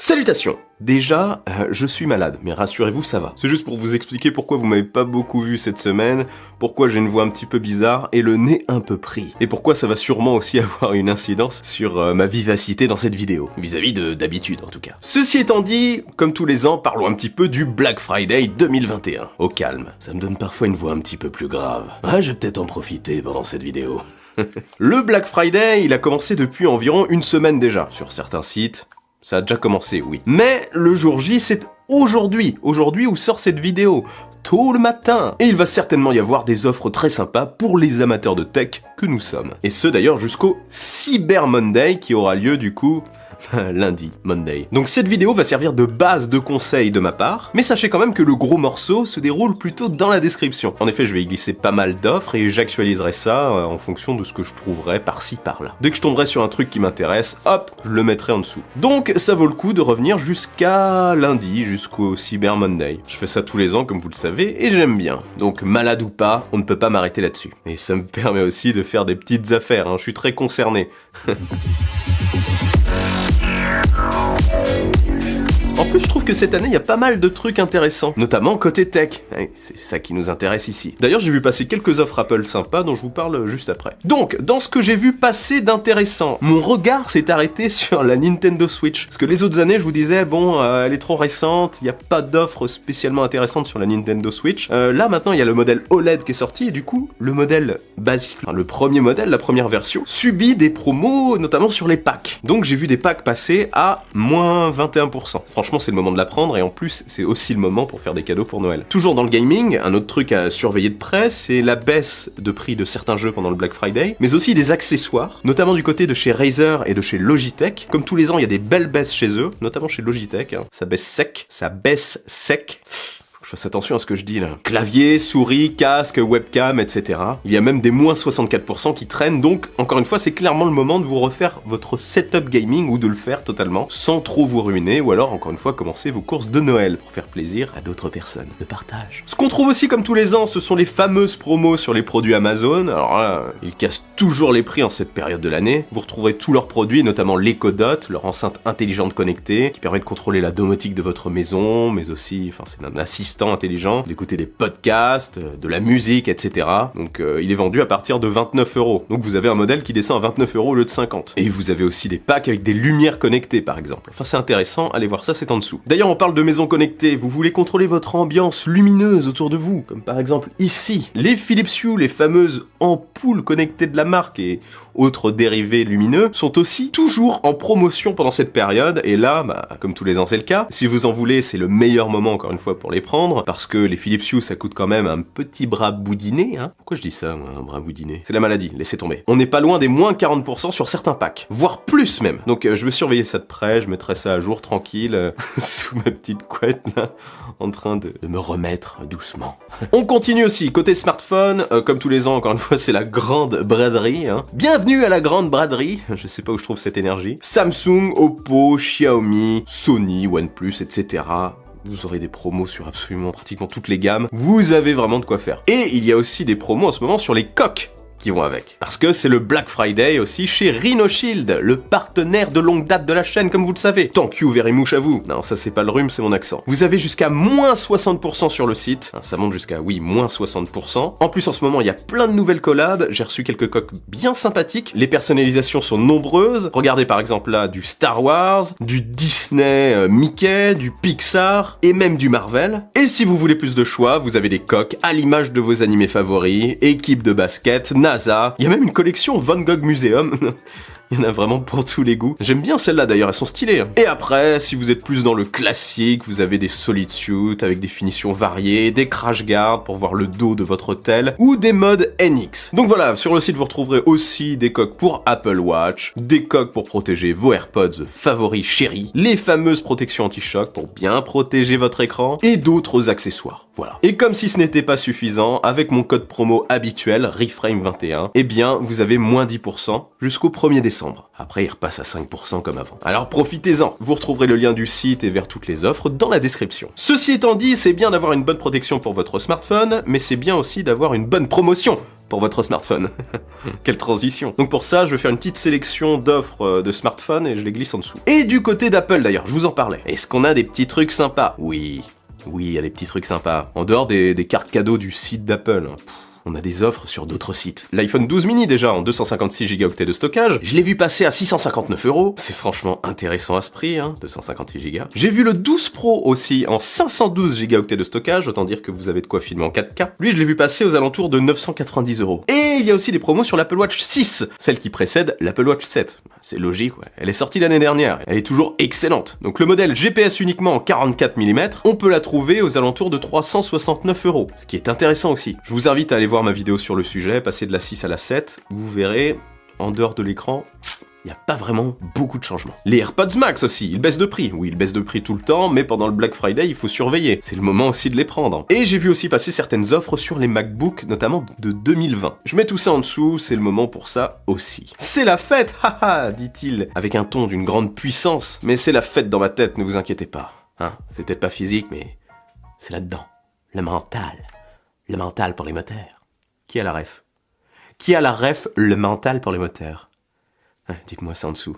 Salutations! Déjà, je suis malade, mais rassurez-vous, ça va. C'est juste pour vous expliquer pourquoi vous m'avez pas beaucoup vu cette semaine, pourquoi j'ai une voix un petit peu bizarre et le nez un peu pris. Et pourquoi ça va sûrement aussi avoir une incidence sur ma vivacité dans cette vidéo, vis-à-vis d'habitude en tout cas. Ceci étant dit, comme tous les ans, parlons un petit peu du Black Friday 2021. Au calme, ça me donne parfois une voix un petit peu plus grave. Ah, je vais peut-être en profiter pendant cette vidéo. Le Black Friday, il a commencé depuis environ une semaine déjà, sur certains sites. Ça a déjà commencé, oui. Mais le jour J, c'est aujourd'hui où sort cette vidéo, tôt le matin. Et il va certainement y avoir des offres très sympas pour les amateurs de tech que nous sommes. Et ce d'ailleurs jusqu'au Cyber Monday qui aura lieu du coup lundi, Monday. Donc cette vidéo va servir de base de conseils de ma part, mais sachez quand même que le gros morceau se déroule plutôt dans la description. En effet, je vais y glisser pas mal d'offres et j'actualiserai ça en fonction de ce que je trouverai par-ci par-là. Dès que je tomberai sur un truc qui m'intéresse, hop, je le mettrai en dessous. Donc ça vaut le coup de revenir jusqu'à lundi, jusqu'au Cyber Monday. Je fais ça tous les ans comme vous le savez et j'aime bien. Donc malade ou pas, on ne peut pas m'arrêter là-dessus. Et ça me permet aussi de faire des petites affaires, je suis très concerné. En plus, je trouve que cette année, il y a pas mal de trucs intéressants, notamment côté tech. C'est ça qui nous intéresse ici. D'ailleurs, j'ai vu passer quelques offres Apple sympas dont je vous parle juste après. Donc, dans ce que j'ai vu passer d'intéressant, mon regard s'est arrêté sur la Nintendo Switch. Parce que les autres années, je vous disais, bon, elle est trop récente, il n'y a pas d'offres spécialement intéressantes sur la Nintendo Switch. Là, maintenant, il y a le modèle OLED qui est sorti, et du coup, le modèle basique, le premier modèle, la première version, subit des promos, notamment sur les packs. Donc, j'ai vu des packs passer à moins 21%. Franchement, c'est le moment de la prendre et en plus c'est aussi le moment pour faire des cadeaux pour Noël. Toujours dans le gaming, un autre truc à surveiller de près, c'est la baisse de prix de certains jeux pendant le Black Friday, mais aussi des accessoires, notamment du côté de chez Razer et de chez Logitech. Comme tous les ans, il y a des belles baisses chez eux, notamment chez Logitech, ça baisse sec. Je fasse attention à ce que je dis là. Clavier, souris, casque, webcam, etc. Il y a même des moins 64% qui traînent, donc encore une fois c'est clairement le moment de vous refaire votre setup gaming ou de le faire totalement sans trop vous ruiner, ou alors encore une fois commencer vos courses de Noël pour faire plaisir à d'autres personnes. Le partage. Ce qu'on trouve aussi comme tous les ans, ce sont les fameuses promos sur les produits Amazon. Alors là, ils cassent toujours les prix en cette période de l'année. Vous retrouverez tous leurs produits, notamment l'Echo Dot, leur enceinte intelligente connectée, qui permet de contrôler la domotique de votre maison, mais aussi, c'est un assistant intelligent, d'écouter des podcasts, de la musique, etc. Donc il est vendu à partir de 29€. Donc vous avez un modèle qui descend à 29€ au lieu de 50. Et vous avez aussi des packs avec des lumières connectées par exemple. Enfin c'est intéressant, allez voir ça, c'est en dessous. D'ailleurs on parle de maisons connectées, vous voulez contrôler votre ambiance lumineuse autour de vous, comme par exemple ici, les Philips Hue, les fameuses ampoules connectées de la marque et autres dérivés lumineux, sont aussi toujours en promotion pendant cette période, et là, comme tous les ans c'est le cas, si vous en voulez, c'est le meilleur moment encore une fois pour les prendre, parce que les Philips Hue ça coûte quand même un petit bras boudiné, Pourquoi je dis ça, moi, un bras boudiné? C'est la maladie, laissez tomber. On n'est pas loin des moins 40% sur certains packs, voire plus même. Donc je vais surveiller ça de près, je mettrai ça à jour tranquille, sous ma petite couette là, en train de me remettre doucement. On continue aussi, côté smartphone, comme tous les ans encore une fois c'est la grande braderie, Bienvenue à la grande braderie, je sais pas où je trouve cette énergie. Samsung, Oppo, Xiaomi, Sony, OnePlus, etc. Vous aurez des promos sur absolument pratiquement toutes les gammes. Vous avez vraiment de quoi faire. Et il y a aussi des promos en ce moment sur les coques qui vont avec. Parce que c'est le Black Friday aussi chez Rhino Shield, le partenaire de longue date de la chaîne, comme vous le savez. Thank you very much à vous. Non, ça c'est pas le rhume, c'est mon accent. Vous avez jusqu'à moins 60% sur le site. Ça monte jusqu'à, moins 60%. En plus, en ce moment, il y a plein de nouvelles collabs. J'ai reçu quelques coques bien sympathiques. Les personnalisations sont nombreuses. Regardez par exemple là, du Star Wars, du Disney Mickey, du Pixar, et même du Marvel. Et si vous voulez plus de choix, vous avez des coques à l'image de vos animés favoris, équipe de basket, NASA, il y a même une collection Van Gogh Museum. Il y en a vraiment pour tous les goûts. J'aime bien celles-là d'ailleurs, elles sont stylées. Et après, si vous êtes plus dans le classique, vous avez des solid suits avec des finitions variées, des crash guards pour voir le dos de votre hôtel, ou des modes NX. Donc voilà, sur le site vous retrouverez aussi des coques pour Apple Watch, des coques pour protéger vos AirPods favoris chéris, les fameuses protections anti-choc pour bien protéger votre écran, et d'autres accessoires. Voilà. Et comme si ce n'était pas suffisant, avec mon code promo habituel, Reframe21, eh bien, vous avez moins 10% jusqu'au 1er décembre. décembre. Après, il repasse à 5% comme avant. Alors profitez-en. Vous retrouverez le lien du site et vers toutes les offres dans la description. Ceci étant dit, c'est bien d'avoir une bonne protection pour votre smartphone, mais c'est bien aussi d'avoir une bonne promotion pour votre smartphone. Quelle transition. Donc pour ça, je vais faire une petite sélection d'offres de smartphones et je les glisse en dessous. Et du côté d'Apple d'ailleurs, je vous en parlais. Est-ce qu'on a des petits trucs sympas? Oui, il y a des petits trucs sympas. En dehors des cartes cadeaux du site d'Apple. On a des offres sur d'autres sites. L'iPhone 12 mini déjà en 256 Go de stockage, je l'ai vu passer à 659 €. C'est franchement intéressant à ce prix, 256 Go. J'ai vu le 12 Pro aussi en 512 Go de stockage, autant dire que vous avez de quoi filmer en 4K. Lui, je l'ai vu passer aux alentours de 990 €. Et il y a aussi des promos sur l'Apple Watch 6, celle qui précède l'Apple Watch 7. C'est logique, ouais. Elle est sortie l'année dernière, elle est toujours excellente. Donc le modèle GPS uniquement en 44 mm, on peut la trouver aux alentours de 369 €. Ce qui est intéressant aussi. Je vous invite à aller voir ma vidéo sur le sujet, passer de la 6 à la 7, vous verrez, en dehors de l'écran, il n'y a pas vraiment beaucoup de changements. Les AirPods Max aussi, ils baissent de prix. Oui, ils baissent de prix tout le temps, mais pendant le Black Friday, il faut surveiller. C'est le moment aussi de les prendre. Et j'ai vu aussi passer certaines offres sur les MacBooks, notamment de 2020. Je mets tout ça en dessous, c'est le moment pour ça aussi. C'est la fête, haha, dit-il, avec un ton d'une grande puissance. Mais c'est la fête dans ma tête, ne vous inquiétez pas. C'est peut-être pas physique, mais c'est là-dedans. Le mental. Le mental pour les moteurs. Qui a la ref? Qui a la ref, le mental pour les moteurs? Dites-moi ça en dessous.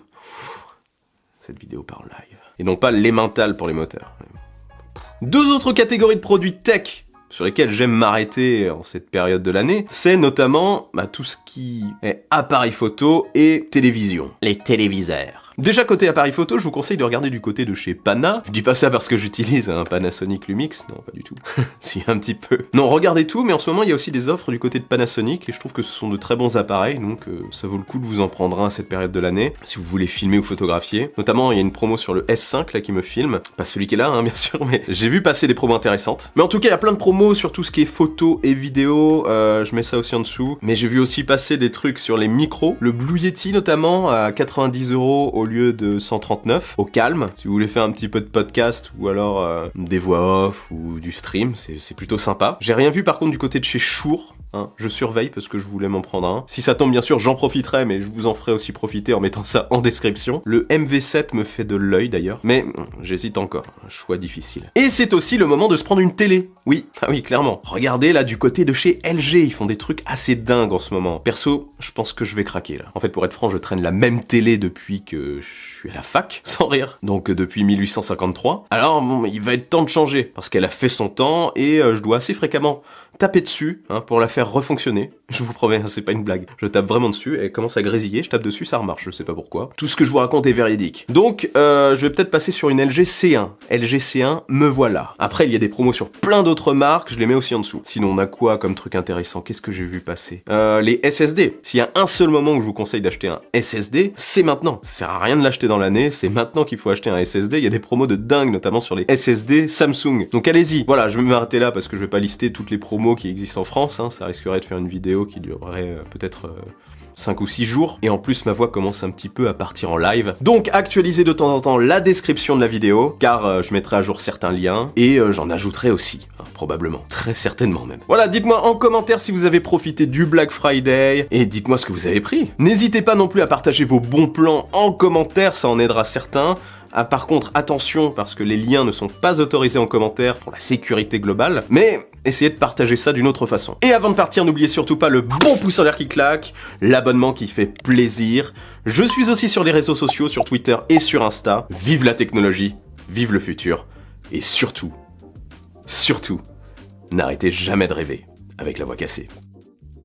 Cette vidéo part en live. Et non pas les mentales pour les moteurs. Deux autres catégories de produits tech sur lesquels j'aime m'arrêter en cette période de l'année, c'est notamment tout ce qui est appareil photo et télévision. Les téléviseurs. Déjà côté appareil photo, je vous conseille de regarder du côté de chez Pana. Je dis pas ça parce que j'utilise un Panasonic Lumix, non pas du tout. Si, un petit peu. Non, regardez tout, mais en ce moment il y a aussi des offres du côté de Panasonic et je trouve que ce sont de très bons appareils, donc ça vaut le coup de vous en prendre un à cette période de l'année, si vous voulez filmer ou photographier. Notamment, il y a une promo sur le S5 là qui me filme. Pas celui qui est là, bien sûr, mais j'ai vu passer des promos intéressantes. Mais en tout cas, il y a plein de promos sur tout ce qui est photo et vidéo, je mets ça aussi en dessous. Mais j'ai vu aussi passer des trucs sur les micros, le Blue Yeti notamment, à 90 € au lieu de 139, au calme. Si vous voulez faire un petit peu de podcast ou alors des voix off ou du stream, c'est plutôt sympa. J'ai rien vu par contre du côté de chez Shure. Je surveille parce que je voulais m'en prendre un. Si ça tombe bien sûr, j'en profiterai, mais je vous en ferai aussi profiter en mettant ça en description. Le MV7 me fait de l'œil d'ailleurs, mais j'hésite encore. Un choix difficile. Et c'est aussi le moment de se prendre une télé. Oui, oui, clairement. Regardez là du côté de chez LG, ils font des trucs assez dingues en ce moment. Perso, je pense que je vais craquer là. En fait, pour être franc, je traîne la même télé depuis que je suis à la fac, sans rire. Donc depuis 1853. Alors bon, il va être temps de changer parce qu'elle a fait son temps et je dois assez fréquemment taper dessus pour la faire refonctionner. Je vous promets, c'est pas une blague. Je tape vraiment dessus, elle commence à grésiller, je tape dessus, ça remarche, je sais pas pourquoi. Tout ce que je vous raconte est véridique. Donc, je vais peut-être passer sur une LG C1. LG C1, me voilà. Après, il y a des promos sur plein d'autres marques, je les mets aussi en dessous. Sinon, on a quoi comme truc intéressant? Qu'est-ce que j'ai vu passer? Les SSD. S'il y a un seul moment où je vous conseille d'acheter un SSD, c'est maintenant. Ça sert à rien de l'acheter dans l'année, c'est maintenant qu'il faut acheter un SSD. Il y a des promos de dingue, notamment sur les SSD Samsung. Donc allez-y. Voilà, je vais m'arrêter là parce que je vais pas lister toutes les promos qui existent en France, ça risquerait de faire une vidéo qui durerait peut-être 5 ou 6 jours, et en plus ma voix commence un petit peu à partir en live. Donc actualisez de temps en temps la description de la vidéo, car je mettrai à jour certains liens, et j'en ajouterai aussi, probablement, très certainement même. Voilà, dites-moi en commentaire si vous avez profité du Black Friday, et dites-moi ce que vous avez pris. N'hésitez pas non plus à partager vos bons plans en commentaire, ça en aidera certains. Par contre, attention, parce que les liens ne sont pas autorisés en commentaire pour la sécurité globale, mais essayez de partager ça d'une autre façon. Et avant de partir, n'oubliez surtout pas le bon pouce en l'air qui claque, l'abonnement qui fait plaisir. Je suis aussi sur les réseaux sociaux, sur Twitter et sur Insta. Vive la technologie, vive le futur, et surtout, n'arrêtez jamais de rêver avec la voix cassée.